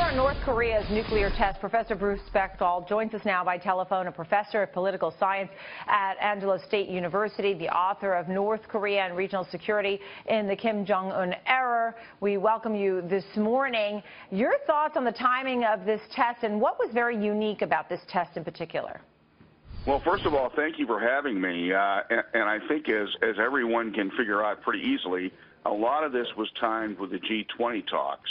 on North Korea's nuclear test, Professor Bruce Bechtol joins us now by telephone, a professor of political science at Angelo State University, the author of North Korea and Regional Security in the Kim Jong-un Era. We welcome you this morning. Your thoughts on the timing of this test and what was very unique about this test in particular? Well, first of all, thank you for having me. And I think as everyone can figure out pretty easily, a lot of this was timed with the G20 talks.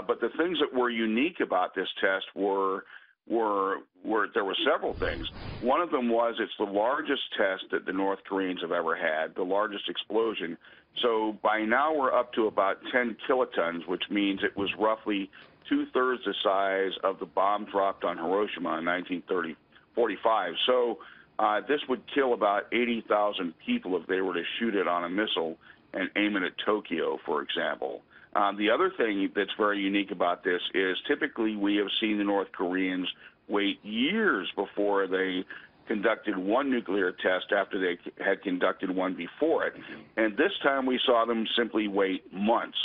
But the things that were unique about this test were there were several things. One of them was it's the largest test that the North Koreans have ever had, the largest explosion. So by now we're up to about 10 kilotons, which means it was roughly two-thirds the size of the bomb dropped on Hiroshima in 1945. So this would kill about 80,000 people if they were to shoot it on a missile and aim it at Tokyo, for example. The other thing that's very unique about this is typically we have seen the North Koreans wait years before they conducted one nuclear test after they had conducted one before it. And this time we saw them simply wait months.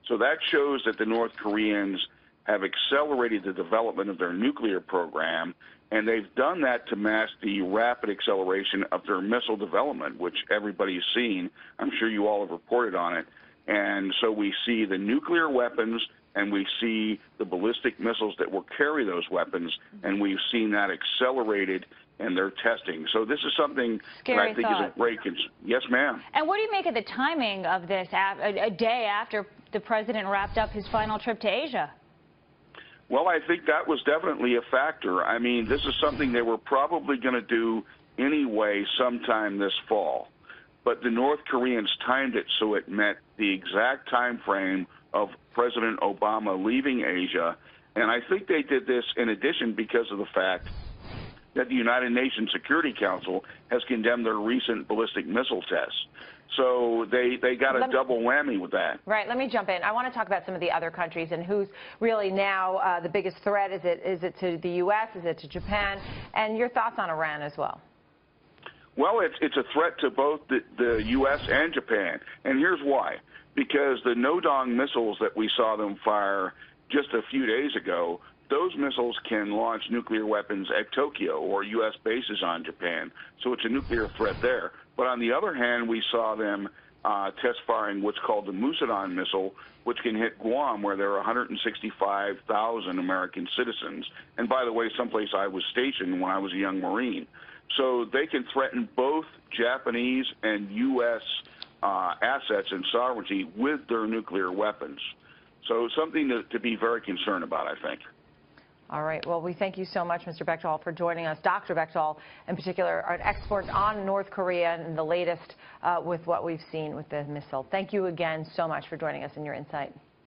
So that shows that the North Koreans have accelerated the development of their nuclear program, and they've done that to match the rapid acceleration of their missile development, which everybody's seen. I'm sure you all have reported on it. And so we see the nuclear weapons and we see the ballistic missiles that will carry those weapons, and we've seen that accelerated in their testing. So this is something that I think is a great concern. Yes, ma'am. And what do you make of the timing of this, a day after the president wrapped up his final trip to Asia? Well, I think that was definitely a factor. I mean, this is something they were probably going to do anyway sometime this fall. But the North Koreans timed it so it met the exact time frame of President Obama leaving Asia. And I think they did this in addition because of the fact that the United Nations Security Council has condemned their recent ballistic missile tests. So they got a double whammy with that. Right. Let me jump in. I want to talk about some of the other countries and who's really now the biggest threat. Is it to the U.S.? Is it to Japan? And your thoughts on Iran as well. Well, it's a threat to both the U.S. and Japan, and here's why. Because the no-dong missiles that we saw them fire just a few days ago, those missiles can launch nuclear weapons at Tokyo or U.S. bases on Japan, so it's a nuclear threat there. But on the other hand, we saw them test firing what's called the Musadon missile, which can hit Guam, where there are 165,000 American citizens. And by the way, someplace I was stationed when I was a young Marine. So they can threaten both Japanese and U.S. Assets and sovereignty with their nuclear weapons. So something to be very concerned about, I think. All right. Well, we thank you so much, Mr. Bechtol, for joining us. Dr. Bechtol, in particular, an expert on North Korea and the latest with what we've seen with the missile. Thank you again so much for joining us and your insight.